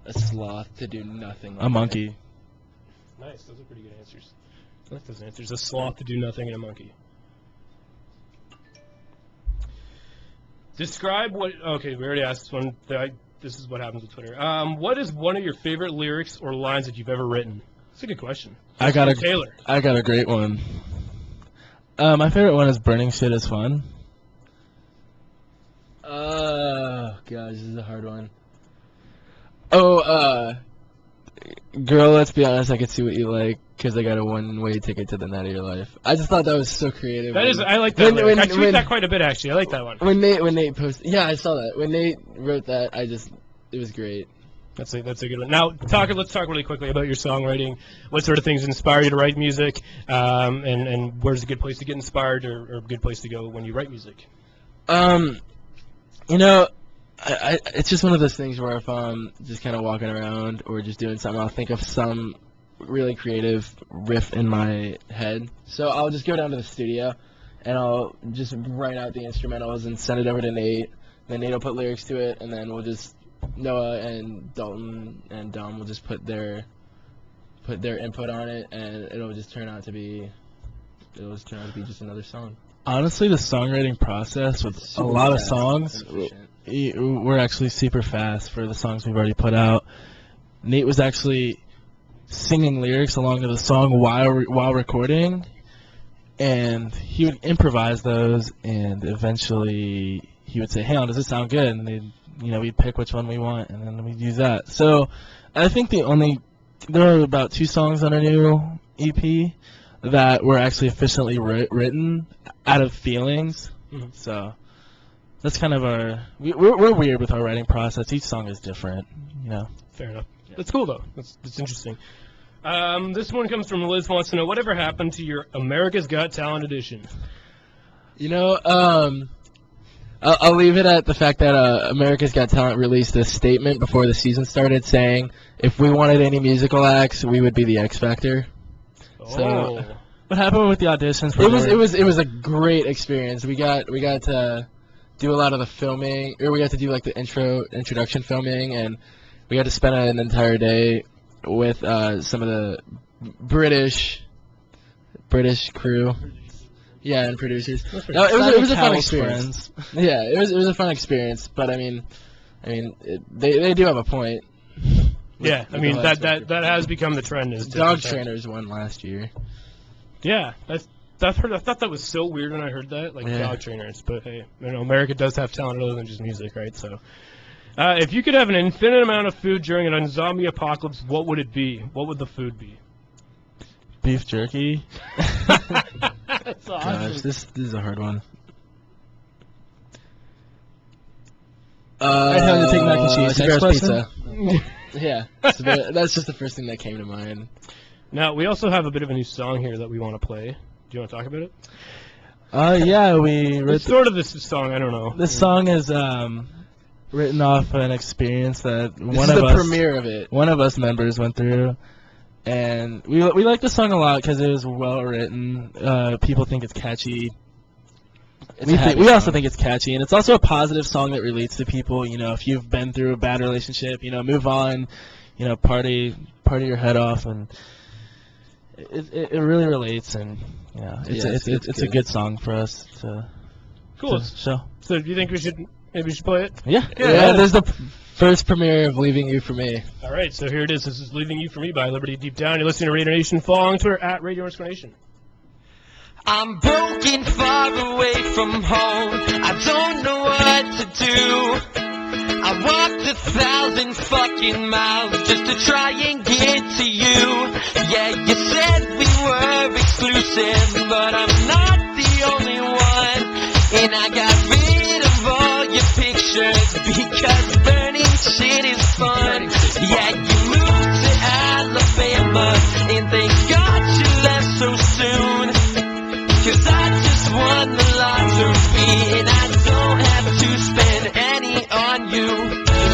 A sloth to do nothing. A monkey. Nice. Those are pretty good answers. I like those answers. A sloth to do nothing and a monkey. Describe what... Okay, we already asked this one. This is what happens with Twitter. What is one of your favorite lyrics or lines that you've ever written? That's a good question. I got Taylor. a great one. My favorite one is Burning Shit is Fun. Oh gosh, this is a hard one. Oh, girl, let's be honest. I could see what you like because I got a one-way ticket to the night of your life. I just thought that was so creative. That is, I like that. When- I tweet when- that quite a bit actually. I like that one. When Nate posted. Yeah, I saw that. When Nate wrote that, it was great. That's a good one. Now, let's talk really quickly about your songwriting. What sort of things inspire you to write music, and where's a good place to get inspired, or a good place to go when you write music? You know, it's just one of those things where if I'm just kind of walking around or just doing something, I'll think of some really creative riff in my head. So I'll just go down to the studio and I'll just write out the instrumentals and send it over to Nate. Then Nate will put lyrics to it, and then Noah and Dalton and Dom will just put their input on it, and it'll just turn out to be just another song. Honestly, the songwriting process with a lot of songs, we're actually super fast for the songs we've already put out. Nate was actually singing lyrics along to the song while recording, and he would improvise those, and eventually he would say, "Hey, does this sound good?" And we'd pick which one we want, and then we'd use that. So I think there are about 2 songs on our new EP that were actually efficiently written out of feelings. Mhm. So that's kind of we're weird with our writing process. Each song is different, Fair enough. That's cool though. That's interesting. This one comes from Liz. Wants to know whatever happened to your America's Got Talent edition. I'll leave it at the fact that America's Got Talent released a statement before the season started saying if we wanted any musical acts, we would be the X Factor. So- What happened with the auditions? It was a great experience. We got to do a lot of the filming, or we got to do like the introduction filming, and we got to spend an entire day with some of the British crew. Yeah, and producers. No, it was a fun experience. Yeah, it was a fun experience, but I mean, they do have a point. Yeah, I mean that has become the trend. Is Dog trainers won last year. Yeah, I thought that was so weird when I heard that, like Yeah. dog trainers. But hey, America does have talent other than just music, right? So, if you could have an infinite amount of food during a zombie apocalypse, what would it be? What would the food be? beef jerky. That's Gosh, this is a hard one. I'd have to take mac and cheese. Next Sparrow's question. Pizza. Yeah, that's just the first thing that came to mind. Now we also have a bit of a new song here that we want to play. Do you want to talk about it? Yeah, we wrote It's sort of this song. I don't know. this song is written off an experience that This is the premiere of it. one of us members went through, and we like the song a lot because it was well written. People think it's catchy. We also think it's catchy, and it's also a positive song that relates to people. If you've been through a bad relationship, move on. Party your head off, and it really relates. And it's a good song for us to Cool. show. So do you think we should play it? Yeah. Yeah, there's the first premiere of Leaving You For Me. All right, so here it is. This is Leaving You For Me by Liberty Deep Down. You're listening to Radio Nation. Follow on Twitter at Radio_Nation. I'm broken, far away from home. I don't know what to do. I walked 1,000 fucking miles just to try and get to you. Yeah, you said we were exclusive, but I'm not the only one. And I got rid of all your pictures because burning shit is fun. Yeah, you moved to Alabama, and thank God you left so soon. 'Cause I just won the lottery, and I don't have to spend any on you.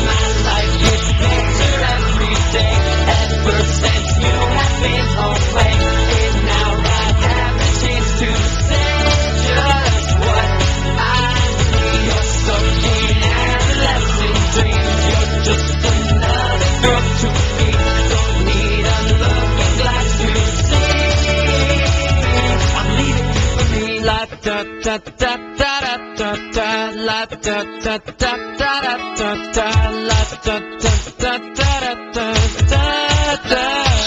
My life gets better every day. Ever since you have been away, and now I have a chance to say just what I need. You're something adolescent dreams. You're just another girl to me. Don't need a looking glass to see. I'm leaving you for me. La da da da da da da da. La da da da da da da da. La da da da da da da da da.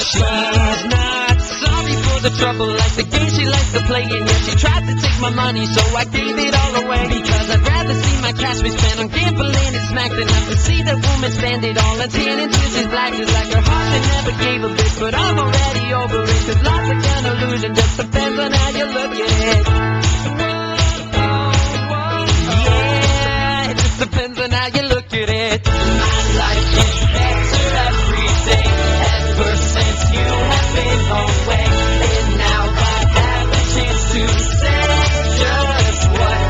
She's not sorry for knows the trouble, like the game she likes to play, and yeah, she tried to take my money, so I gave it all away. Because I'd rather see my cash be spent on gambling and smack than have to see that woman spend it all on tan until she's black. It's like her heart that never gave a bit, but I'm already over it. Cause life's a kind of illusion, just depends on how you look at it. Yeah, it just depends on how you look at it. My life is better every day, ever since you have been away. And now I have a chance to say just what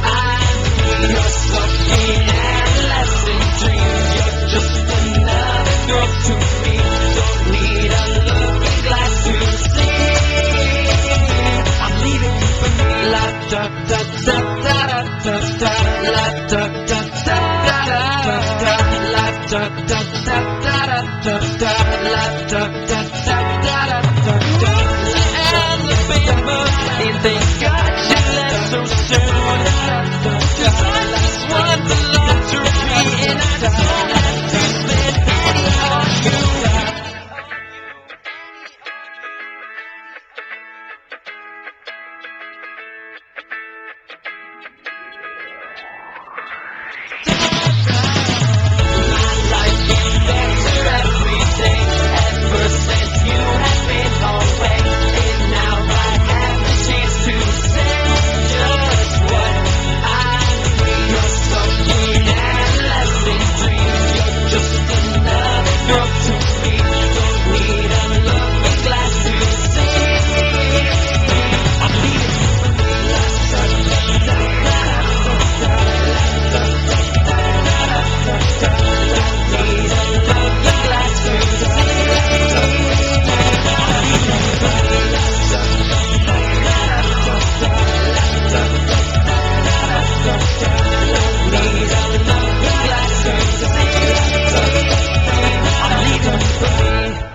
I need. You're stuck in adolescent dreams. You're just another girl to me. Don't need a looking glass to see. I'm leaving you for me. La da da da da da da da. La da da da da da da. La da da da da da da. La da da da da da da. Alabama, and thank God you left so soon. 'Cause I just won the lottery, and I don't have to spend any on you. My life gets better every day, ever since you have been away. And now I have the chance to say just what I need. You're stuck in adolescent dreams. You're just another girl to me. Don't need a looking glass to see. I'm leaving you for me. La da da da da da da da da da. Need a looking glass to see. I'm leaving you for me. La da da da da da da da da. Need a looking glass to see. I'm leaving you for me.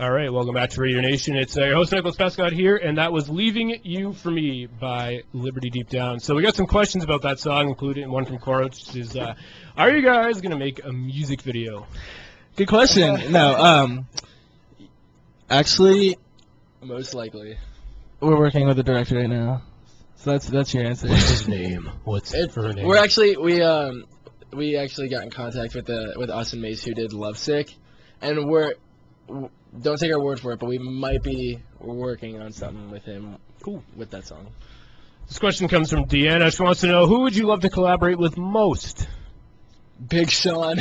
All right, welcome back to Radio Nation. It's your host, Nicholas Prescott here, and that was Leaving You For Me by Liberty Deep Down. So we got some questions about that song, including one from Cora, which is, are you guys going to make a music video? Good question. No, actually, Most likely. we're working with the director right now. So that's your answer. What's his name? What's her name? We're actually we actually got in contact with Austin Mace, who did Lovesick, and don't take our word for it, but we're working on something with him. Cool. With that song. This question comes from Deanna. She wants to know, who would you love to collaborate with most? Big Sean.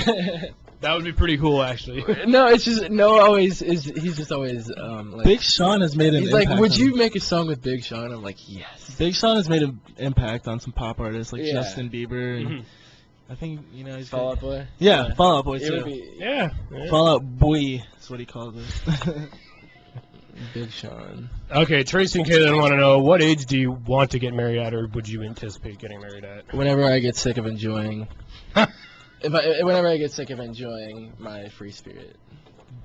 That would be pretty cool, actually. No, it's just he's just always like Big Sean has made an he's impact. like, would on- you make a song with Big Sean? I'm like, yes. Big Sean has made an impact on some pop artists like Yeah. Justin Bieber. And Mhm. I think he's Fall Out Boy. Yeah, Fall Out Boy It would too. be Yeah. Fall Out Boy is what he calls it. Big Sean. Okay, Tracy and Caitlin want to know, what age do you want to get married at, or would you anticipate getting married at? Whenever I get sick of enjoying. Whenever I get sick of enjoying my free spirit.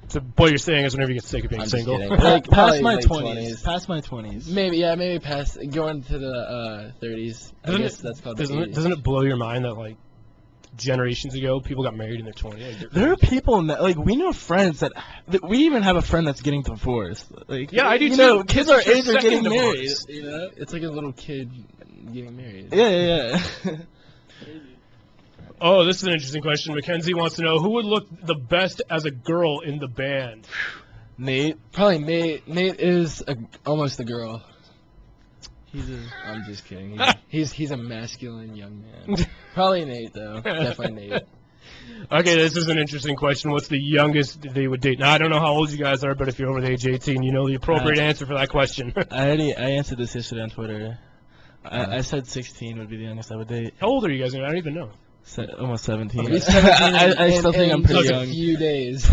So what you're saying is whenever you get sick of being I'm just single. kidding. Past Probably my late 20s. Past my 20s. Maybe past going to the 30s. I guess that's called the 80s. Doesn't it blow your mind that, like, generations ago, people got married in their 20s? Like, There are people like we know friends that we even have a friend that's getting divorced. Like, Yeah, I do you too. know, kids our It's their age are getting second married. divorce. You know? It's like a little kid getting married. Yeah. Oh, this is an interesting question. Mackenzie wants to know, who would look the best as a girl in the band? Nate. Probably Nate. Nate is almost a girl. He's a I'm just kidding. He's a masculine young man. Probably Nate though. Definitely Nate. Okay, this is an interesting question. What's the youngest they would date? Now, I don't know how old you guys are, but if you're over the age 18, you know the appropriate answer for that question. I answered this yesterday on Twitter. I said 16 would be the youngest I would date. How old are you guys? I don't even know. Almost 17. He's 17 I still think I'm pretty in young. a few days.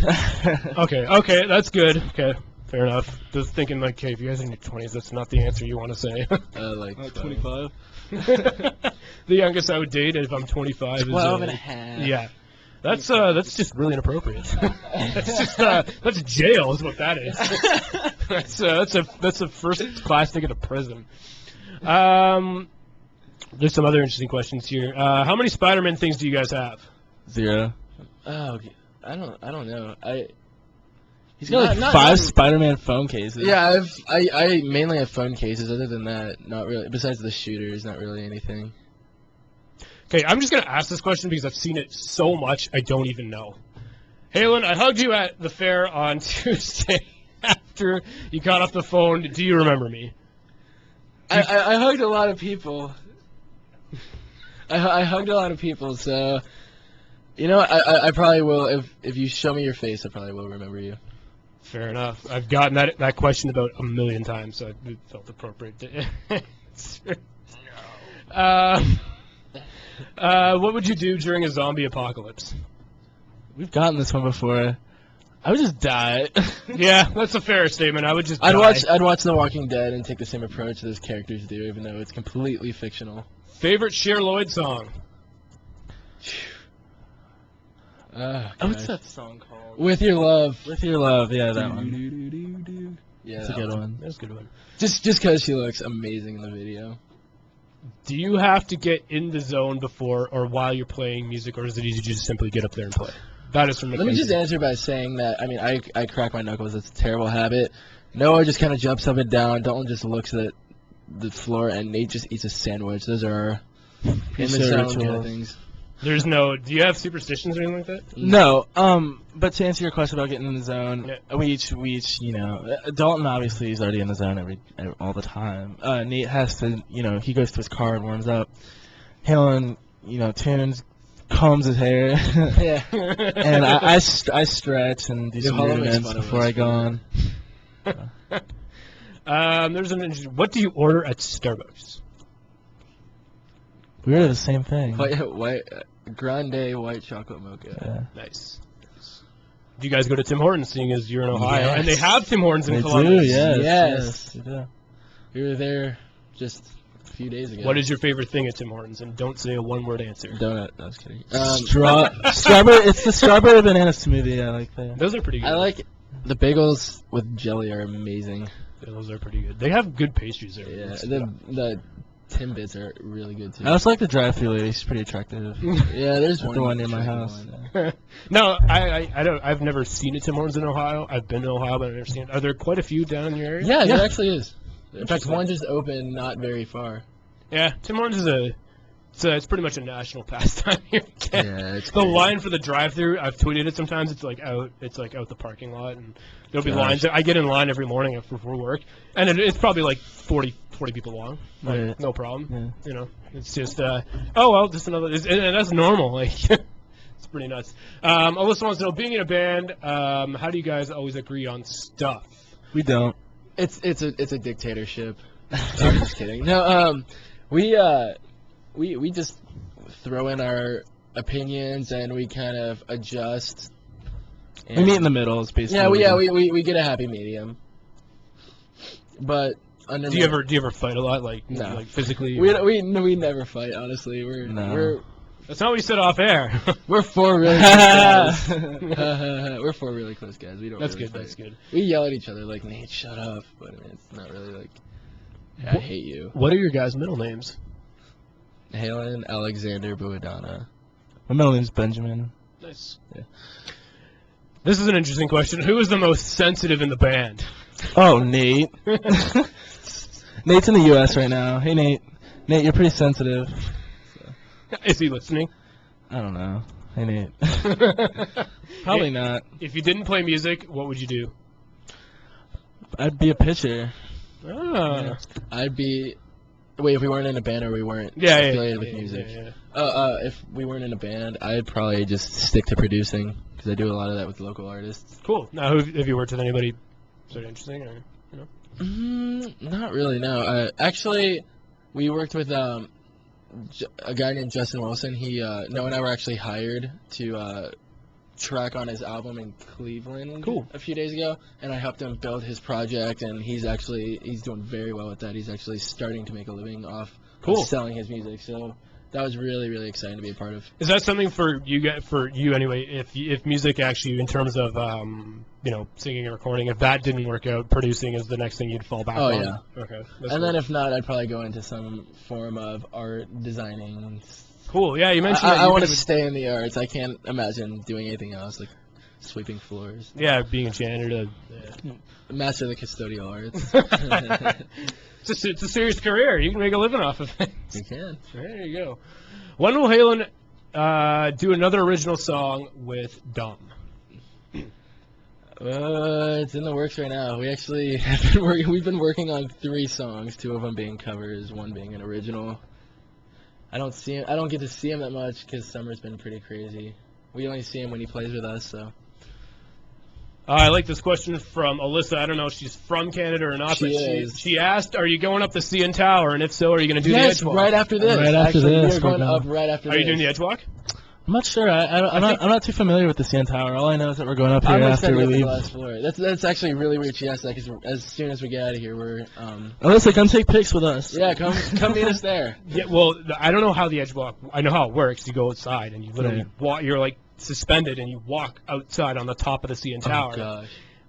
Okay, that's good. Okay, fair enough. Just thinking, like, hey, if you guys are in your 20s, that's not the answer you want to say. Like 25. The youngest I would date if I'm 25 is 12 and a half. Yeah. That's just really inappropriate. That's jail is what that is. That's a first class ticket to prison. There's some other interesting questions here. How many Spider-Man things do you guys have? 0. Oh, I don't know. He's got like Not- 5 not- Spider-Man phone cases. Yeah, I mainly have phone cases. Other than that, not really. Besides the shooters, not really anything. Okay, I'm just gonna ask this question because I've seen it so much I don't even know. Halen, I hugged you at the fair on Tuesday after you got off the phone. Do you remember me? I hugged a lot of people. I hugged a lot of people, so you know I probably will if you show me your face, I probably will remember you. Fair enough. I've gotten that question about a million times, so it felt appropriate to answer. What would you do during a zombie apocalypse? We've gotten this one before. I would just die. Yeah, that's a fair statement. I would just I'd die. I'd watch The Walking Dead and take the same approach those characters do, even though it's completely fictional. Favorite Cher Lloyd song? What's that song called? With Your Love. With Your Love, yeah, that one. Yeah, That's a that good one. one. That's a good one. Just because she looks amazing in the video. Do you have to get in the zone before or while you're playing music, or is it easy to just simply get up there and play? That is from Let me Mackenzie. just answer by saying that, I mean, I crack my knuckles. It's a terrible habit. Noah just kind of jumps up and down. Dalton just looks at the floor, and Nate just eats a sandwich. Those are our in the Sure, zone kind of rituals. things. There's no. Do you have superstitions or anything like that? No, but to answer your question about getting in the zone, Yeah. we each, you know, Dalton obviously is already in the zone all the time. Nate has to, you know, he goes to his car and warms up. Halen, you know, tunes, combs his hair, Yeah. and I stretch and do Dude, some Hollow makes movements fun of before us I go for on. There's an interesting. What do you order at Starbucks? We ordered the same thing. white grande white chocolate mocha. Yeah. Nice. Do you guys go to Tim Hortons, seeing as you're in Ohio, Yes. and they have Tim Hortons in They do, Columbus? yes. Yes. They do. We were there just a few days ago. What is your favorite thing at Tim Hortons? And don't say a one-word answer. donut? No, I was kidding. Strawberry. It's the strawberry banana smoothie I like there. Those are pretty good. I like the bagels with jelly are amazing. Yeah, those are pretty good. They have good pastries there. Yeah, the Timbits are really good too. I also like the drive-through lady. She's pretty attractive. Yeah, there's The one near my house. No, I don't. I've never seen a Tim Hortons in Ohio. I've been to Ohio, but I've never seen it. Are there quite a few down in your area? Yeah, Yeah. there actually is. In fact, Interesting. one just opened not very far. Yeah, Tim Hortons is it's pretty much a national pastime here. Yeah, it's The great. line for the drive-through, I've tweeted it sometimes. It's like out the parking lot, and there'll be Gosh. lines. I get in line every morning before work, and it's probably like 40 people long. Like, Right. no problem. Yeah. You know, it's just oh well, just another. And that's normal. Like it's pretty nuts. Alyssa wants to know, being in a band, how do you guys always agree on stuff? We don't. It's a dictatorship. I'm just kidding. No, we just throw in our opinions and we kind of adjust. We meet in the middle. Is basically. Yeah, what we do. we get a happy medium. But Do you ever fight a lot, like No. like physically? we never fight. Honestly, No. That's not what you said off air. we're four really close guys. We're four really close guys. We don't. That's really good. fight. That's good. We yell at each other like, Nate, shut up. But I mean, it's not really like, I hate you. What are your guys' middle names? Halen Alexander Buadana. My middle name's Benjamin. Nice. Yeah. This is an interesting question. Who is the most sensitive in the band? Oh, Nate. Nate's in the U.S. right now. Hey, Nate. Nate, you're pretty sensitive. Is he listening? I don't know. Hey, Nate. Probably not. If you didn't play music, what would you do? I'd be a pitcher. Ah. I'd be. Wait, if we weren't in a band or we weren't Yeah, affiliated with music. yeah. If we weren't in a band, I'd probably just stick to producing because I do a lot of that with local artists. Cool. Now, have you worked with anybody sort of interesting? Or Not really. No. Actually, we worked with a guy named Justin Wilson. Noah and I were actually hired to track on his album in Cleveland. Cool. A few days ago, and I helped him build his project, and he's doing very well with that. He's actually starting to make a living off Cool. of selling his music. So that was really, really exciting to be a part of. is that something for you anyway? If music actually, in terms of singing and recording, if that didn't work out, producing is the next thing you'd fall back Oh, on. yeah. Okay. And then if not, I'd probably go into some form of art designing. cool. Yeah, you mentioned. I that you want to could- stay in the arts. I can't imagine doing anything else. Like, sweeping floors. Yeah, being a janitor. Master of the custodial arts. It's a serious career. You can make a living off of it. You can. There you go. When will Halen do another original song with Dumb? It's in the works right now. We actually we've been working on 3 songs, 2 of them being covers, 1 being an original. I don't get to see him that much because summer's been pretty crazy. We only see him when he plays with us, so. I like this question from Alyssa. I don't know if she's from Canada or not, but She is. she asked, "Are you going up the CN Tower? And if so, are you going to do Yes, the Edgewalk?" right after this. Right after Actually, this, we are going we're up going. right after Are this. you doing the Edgewalk? I'm not sure. I'm not too familiar with the CN Tower. All I know is that we're going up here I'm after excited we to leave. the last floor. That's actually really weird she asked that because as soon as we get out of here, we're Alyssa, come take pics with us. yeah, come meet us there. Yeah. Well, I don't know how the Edgewalk. I know how it works. You go outside and you literally walk. You're like suspended and you walk outside on the top of the CN Tower. Oh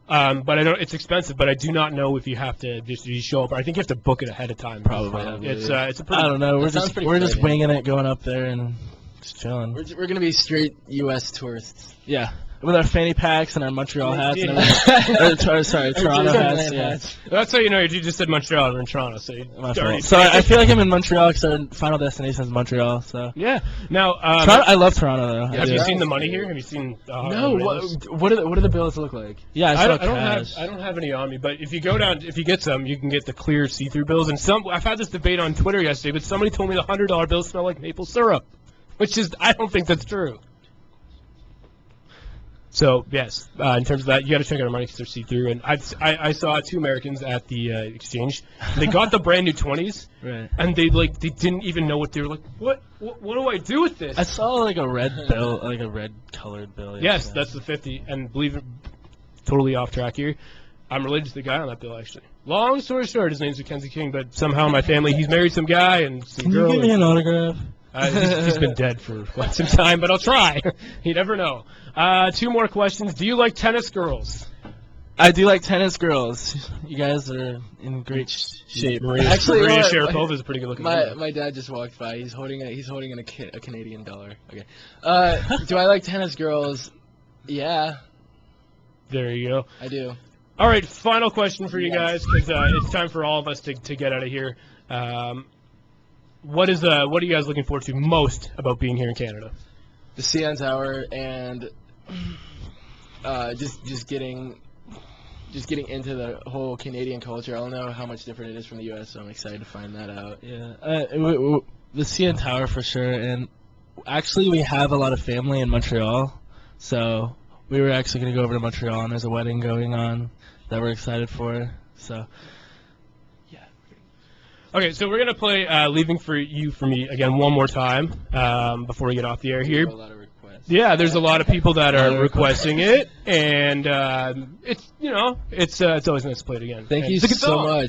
gosh. But I don't. It's expensive, but I do not know if you have to just you show up. I think you have to book it ahead of time. Probably. It's a pretty. I don't know. That sounds pretty We're just exciting. winging it, going up there and just chilling. We're gonna be straight U.S. tourists. Yeah, with our fanny packs and our Montreal hats. And Yeah. everything. Sorry, Toronto hats. Yeah. That's how you know. You just said Montreal. We're in Toronto, so you My already- fault. So I feel like I'm in Montreal because our final destination is Montreal. So Yeah. Now, Toronto, I love Toronto though. have I you do. seen the money here? Have you seen? No, what do the bills look like? Yeah, I I saw don't, I don't have cash. I don't have any on me, but if you go down, if you get some, you can get the clear see-through bills. And some, I've had this debate on Twitter yesterday, but somebody told me the $100 bills smell like maple syrup, which is I don't think that's true. So yes, in terms of that, you got to check out our money because they're see-through. And I saw 2 Americans at the exchange. They got the brand new 20s, Right. and they didn't even know what they were like. What do I do with this? I saw like a red bill, like a red colored bill. Yes, yesterday. that's the 50. And believe it, totally off track here. I'm related to the guy on that bill, actually. Long story short, his name's Mackenzie King, but somehow in my family, he's married some guy and some Can you girl. give me an autograph? He's been dead for quite some time, but I'll try. You never know. 2 more questions. Do you like tennis girls? I do like tennis girls. You guys are in great shape. Maria, Actually, Maria what- Sharapova is a pretty good looking woman. My dad just walked by. He's holding a Canadian dollar. Okay. Do I like tennis girls? Yeah, There you go. I do. All right, final question for you Yes. guys, because it's time for all of us to get out of here. What are you guys looking forward to most about being here in Canada? The CN Tower and just getting into the whole Canadian culture. I don't know how much different it is from the U.S., so I'm excited to find that out. Yeah, the CN Tower for sure, and actually we have a lot of family in Montreal, so we were actually going to go over to Montreal, and there's a wedding going on that we're excited for, so. Okay, so we're gonna play "Leaving for You for Me" again one more time before we get off the air A here. lot of requests. Yeah, there's a lot of people that are Other requesting it, and it's always nice to play it again. Thank And you it's a good so song. much.